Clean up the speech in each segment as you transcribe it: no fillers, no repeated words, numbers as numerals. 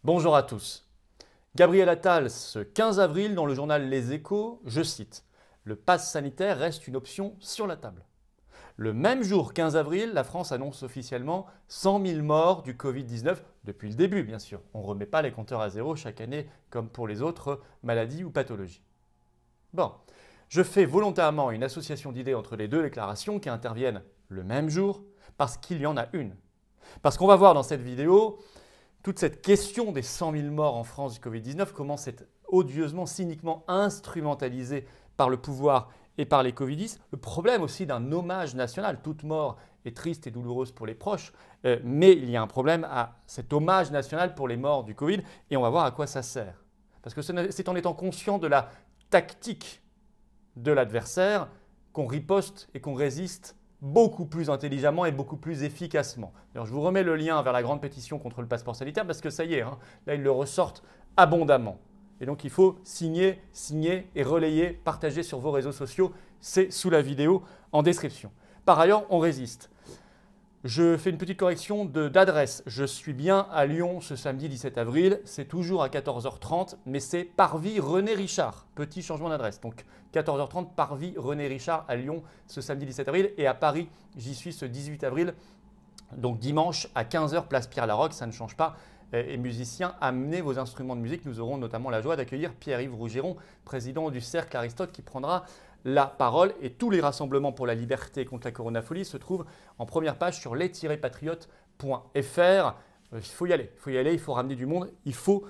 Bonjour à tous. Gabriel Attal, ce 15 avril, dans le journal Les Échos, je cite « Le pass sanitaire reste une option sur la table ». Le même jour, 15 avril, la France annonce officiellement 100 000 morts du Covid-19, depuis le début bien sûr. On ne remet pas les compteurs à zéro chaque année comme pour les autres maladies ou pathologies. Bon, je fais volontairement une association d'idées entre les deux déclarations qui interviennent le même jour, parce qu'il y en a une. Parce qu'on va voir dans cette vidéo toute cette question des 100 000 morts en France du Covid-19, comment c'est odieusement, cyniquement instrumentalisé par le pouvoir et par les Covidistes. Le problème aussi d'un hommage national. Toute mort est triste et douloureuse pour les proches, mais il y a un problème à cet hommage national pour les morts du Covid et on va voir à quoi ça sert. Parce que c'est en étant conscient de la tactique de l'adversaire qu'on riposte et qu'on résiste beaucoup plus intelligemment et beaucoup plus efficacement. Alors, je vous remets le lien vers la grande pétition contre le passeport sanitaire parce que ça y est, là ils le ressortent abondamment. Et donc il faut signer et relayer, partager sur vos réseaux sociaux. C'est sous la vidéo en description. Par ailleurs, on résiste. Je fais une petite correction d'adresse. Je suis bien à Lyon ce samedi 17 avril. C'est toujours à 14h30, mais c'est Parvis René Richard. Petit changement d'adresse. Donc 14h30, Parvis René Richard à Lyon ce samedi 17 avril. Et à Paris, j'y suis ce 18 avril. Donc dimanche à 15h, place Pierre-Laroque. Ça ne change pas. Et musiciens, amenez vos instruments de musique. Nous aurons notamment la joie d'accueillir Pierre-Yves Rougiron, président du Cercle Aristote, qui prendra la parole. Et tous les rassemblements pour la liberté contre la coronafolie se trouvent en première page sur les-patriotes.fr. Il faut y aller, il faut ramener du monde, il faut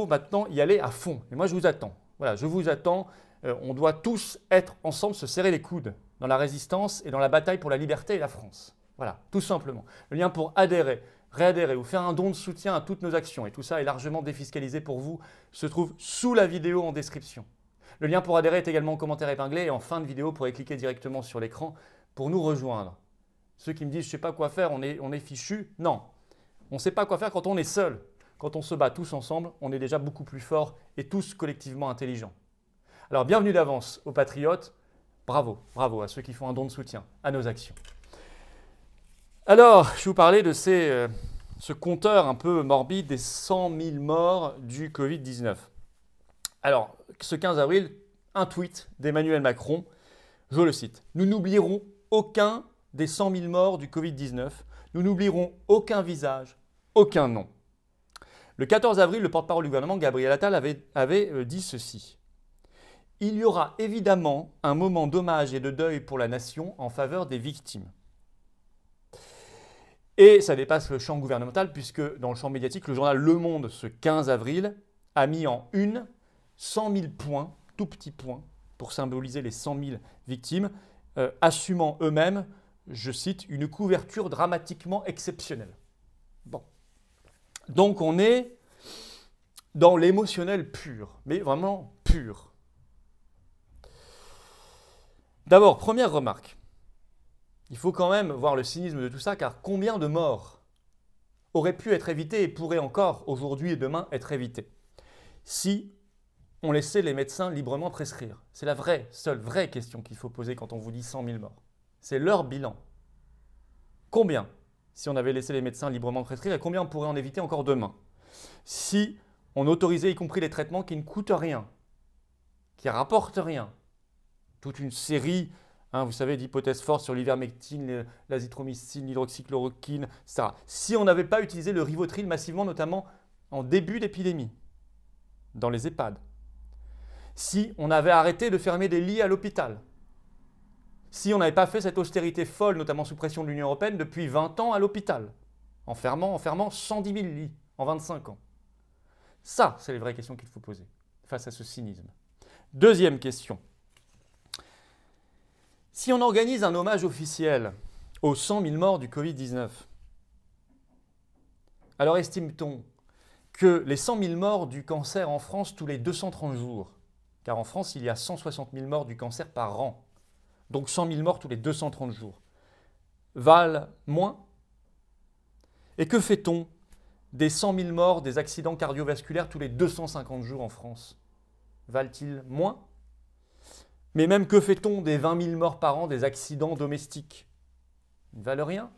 maintenant y aller à fond. Et moi, je vous attends. Voilà, je vous attends. On doit tous être ensemble, se serrer les coudes dans la résistance et dans la bataille pour la liberté et la France. Voilà, tout simplement. Le lien pour adhérer, réadhérer ou faire un don de soutien à toutes nos actions, et tout ça est largement défiscalisé pour vous, se trouve sous la vidéo en description. Le lien pour adhérer est également en commentaire épinglé et en fin de vidéo, vous pourrez cliquer directement sur l'écran pour nous rejoindre. Ceux qui me disent « je ne sais pas quoi faire, on est fichu », non. On ne sait pas quoi faire quand on est seul. Quand on se bat tous ensemble, on est déjà beaucoup plus forts et tous collectivement intelligents. Alors bienvenue d'avance aux patriotes, bravo à ceux qui font un don de soutien à nos actions. Alors, je vais vous parler de ce compteur un peu morbide des 100 000 morts du Covid-19. Alors, ce 15 avril, un tweet d'Emmanuel Macron, je le cite. « Nous n'oublierons aucun des 100 000 morts du Covid-19. Nous n'oublierons aucun visage, aucun nom. » Le 14 avril, le porte-parole du gouvernement, Gabriel Attal, avait dit ceci. « Il y aura évidemment un moment d'hommage et de deuil pour la nation en faveur des victimes. » Et ça dépasse le champ gouvernemental puisque dans le champ médiatique, le journal Le Monde, ce 15 avril, a mis en une 100 000 points, tout petits points, pour symboliser les 100 000 victimes, assumant eux-mêmes, je cite, « une couverture dramatiquement exceptionnelle ». Bon. Donc on est dans l'émotionnel pur, mais vraiment pur. D'abord, première remarque. Il faut quand même voir le cynisme de tout ça, car combien de morts auraient pu être évitées et pourraient encore, aujourd'hui et demain, être évitées si on laissait les médecins librement prescrire? C'est la seule vraie question qu'il faut poser quand on vous dit 100 000 morts. C'est leur bilan. Combien, si on avait laissé les médecins librement prescrire, et combien on pourrait en éviter encore demain? Si on autorisait y compris les traitements qui ne coûtent rien, qui ne rapportent rien, toute une série... vous savez, d'hypothèses fortes sur l'ivermectine, l'azithromycine, l'hydroxychloroquine, etc. Si on n'avait pas utilisé le Rivotril massivement, notamment en début d'épidémie, dans les EHPAD. Si on avait arrêté de fermer des lits à l'hôpital. Si on n'avait pas fait cette austérité folle, notamment sous pression de l'Union européenne, depuis 20 ans à l'hôpital, en fermant 110 000 lits en 25 ans. Ça, c'est les vraies questions qu'il faut poser face à ce cynisme. Deuxième question. Si on organise un hommage officiel aux 100 000 morts du Covid-19, alors estime-t-on que les 100 000 morts du cancer en France tous les 230 jours, car en France il y a 160 000 morts du cancer par an, donc 100 000 morts tous les 230 jours, valent moins? Et que fait-on des 100 000 morts des accidents cardiovasculaires tous les 250 jours en France? Valent-ils moins? Mais même que fait-on des 20 000 morts par an des accidents domestiques? Ils ne valent rien.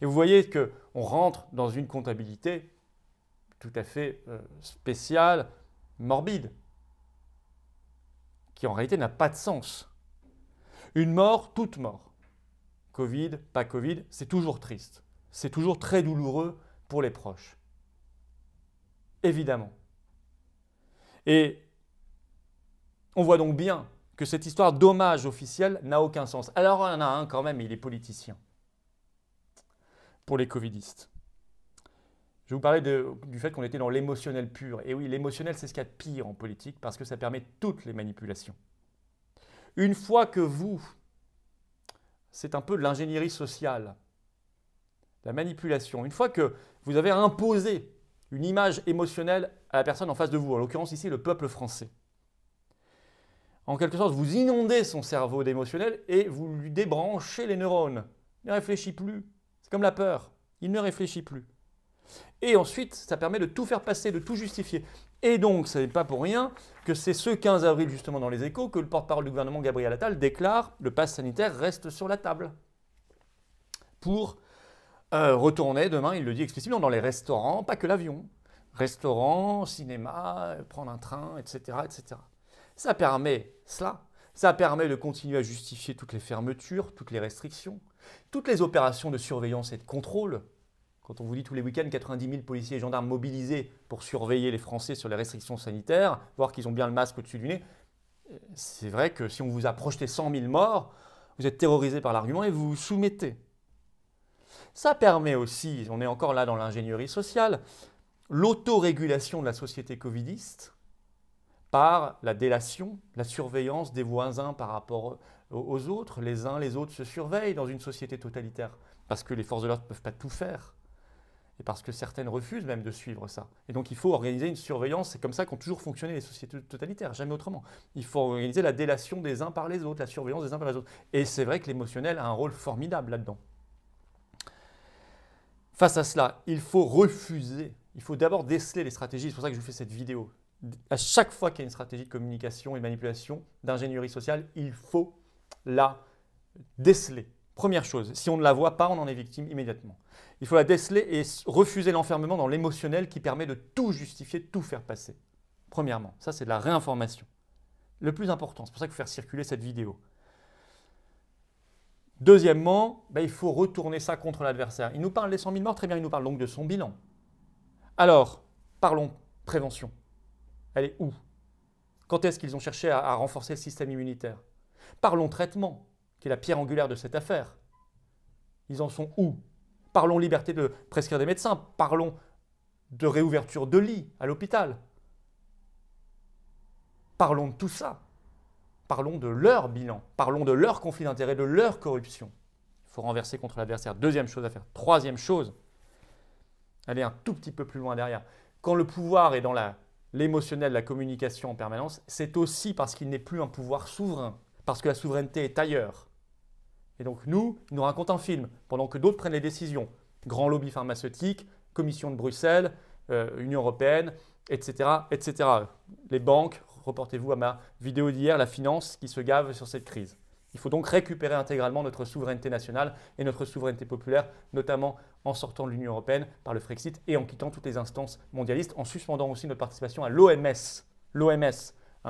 Et vous voyez qu'on rentre dans une comptabilité tout à fait spéciale, morbide, qui en réalité n'a pas de sens. Une mort, toute mort. Covid, pas Covid, c'est toujours triste. C'est toujours très douloureux pour les proches. Évidemment. Et on voit donc bien que cette histoire d'hommage officiel n'a aucun sens. Alors il y en a un quand même, il est politicien. Pour les covidistes. Je vais vous parler du fait qu'on était dans l'émotionnel pur. Et oui, l'émotionnel, c'est ce qu'il y a de pire en politique parce que ça permet toutes les manipulations. Une fois que c'est un peu de l'ingénierie sociale, la manipulation, une fois que vous avez imposé une image émotionnelle à la personne en face de vous, en l'occurrence ici le peuple français, en quelque sorte, vous inondez son cerveau d'émotionnel et vous lui débranchez les neurones. Il ne réfléchit plus. C'est comme la peur. Il ne réfléchit plus. Et ensuite, ça permet de tout faire passer, de tout justifier. Et donc, ce n'est pas pour rien que c'est ce 15 avril, justement, dans les Échos, que le porte-parole du gouvernement, Gabriel Attal, déclare « Le pass sanitaire reste sur la table » pour retourner demain, il le dit explicitement, dans les restaurants, pas que l'avion. Restaurants, cinéma, prendre un train, etc., etc. Ça permet cela. Ça permet de continuer à justifier toutes les fermetures, toutes les restrictions, toutes les opérations de surveillance et de contrôle. Quand on vous dit tous les week-ends 90 000 policiers et gendarmes mobilisés pour surveiller les Français sur les restrictions sanitaires, voir qu'ils ont bien le masque au-dessus du nez, c'est vrai que si on vous a projeté 100 000 morts, vous êtes terrorisé par l'argument et vous vous soumettez. Ça permet aussi, on est encore là dans l'ingénierie sociale, l'autorégulation de la société covidiste par la délation, la surveillance des voisins par rapport aux autres. Les uns les autres se surveillent dans une société totalitaire parce que les forces de l'ordre ne peuvent pas tout faire et parce que certaines refusent même de suivre ça. Et donc il faut organiser une surveillance, c'est comme ça qu'ont toujours fonctionné les sociétés totalitaires, jamais autrement. Il faut organiser la délation des uns par les autres, la surveillance des uns par les autres. Et c'est vrai que l'émotionnel a un rôle formidable là-dedans. Face à cela, il faut refuser, il faut d'abord déceler les stratégies, c'est pour ça que je fais cette vidéo. À chaque fois qu'il y a une stratégie de communication et de manipulation, d'ingénierie sociale, il faut la déceler. Première chose, si on ne la voit pas, on en est victime immédiatement. Il faut la déceler et refuser l'enfermement dans l'émotionnel qui permet de tout justifier, de tout faire passer. Premièrement, ça c'est de la réinformation. Le plus important, c'est pour ça qu'il faut faire circuler cette vidéo. Deuxièmement, il faut retourner ça contre l'adversaire. Il nous parle des 100 000 morts, très bien, il nous parle donc de son bilan. Alors, parlons prévention. Elle est où? Quand est-ce qu'ils ont cherché à renforcer le système immunitaire? Parlons traitement, qui est la pierre angulaire de cette affaire. Ils en sont où? Parlons liberté de prescrire des médecins. Parlons de réouverture de lits à l'hôpital. Parlons de tout ça. Parlons de leur bilan. Parlons de leur conflit d'intérêts, de leur corruption. Il faut renverser contre l'adversaire. Deuxième chose à faire. Troisième chose, aller un tout petit peu plus loin derrière. Quand le pouvoir est dans l'émotionnel, la communication en permanence, c'est aussi parce qu'il n'est plus un pouvoir souverain, parce que la souveraineté est ailleurs. Et donc nous racontons un film, pendant que d'autres prennent les décisions. Grand lobby pharmaceutique, Commission de Bruxelles, Union européenne, etc., etc. Les banques, reportez-vous à ma vidéo d'hier, la finance qui se gave sur cette crise. Il faut donc récupérer intégralement notre souveraineté nationale et notre souveraineté populaire, notamment en sortant de l'Union européenne par le Frexit et en quittant toutes les instances mondialistes, en suspendant aussi notre participation à l'OMS. L'OMS,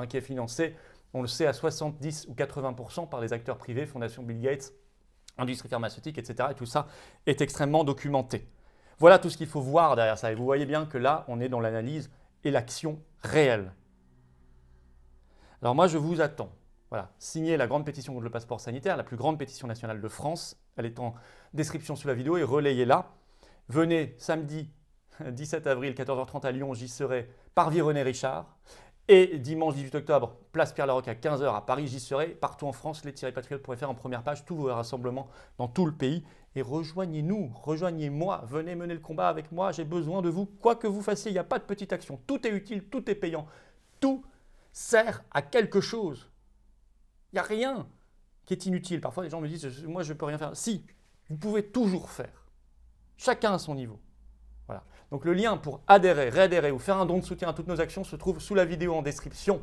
qui est financée, on le sait, à 70 ou 80% par les acteurs privés, Fondation Bill Gates, industrie pharmaceutique, etc. Et tout ça est extrêmement documenté. Voilà tout ce qu'il faut voir derrière ça. Et vous voyez bien que là, on est dans l'analyse et l'action réelle. Alors moi, je vous attends. Voilà, signez la grande pétition contre le passeport sanitaire, la plus grande pétition nationale de France. Elle est en description sous la vidéo et relayez-la. Venez samedi 17 avril, 14h30 à Lyon, j'y serai, Parvis René Richard. Et dimanche 18 octobre, place Pierre-Laroque à 15h à Paris, j'y serai. Partout en France, les-patriotes pourraient faire en première page tous vos rassemblements dans tout le pays. Et rejoignez-nous, rejoignez-moi, venez mener le combat avec moi, j'ai besoin de vous. Quoi que vous fassiez, il n'y a pas de petite action. Tout est utile, tout est payant. Tout sert à quelque chose. Il n'y a rien qui est inutile. Parfois, les gens me disent « moi, je ne peux rien faire ». Si, vous pouvez toujours faire. Chacun à son niveau. Voilà. Donc, le lien pour adhérer, réadhérer ou faire un don de soutien à toutes nos actions se trouve sous la vidéo en description.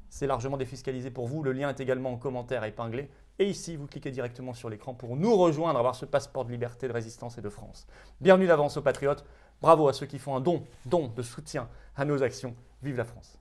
C'est largement défiscalisé pour vous. Le lien est également en commentaire épinglé. Et ici, vous cliquez directement sur l'écran pour nous rejoindre, avoir ce passeport de liberté, de résistance et de France. Bienvenue d'avance aux patriotes. Bravo à ceux qui font un don de soutien à nos actions. Vive la France!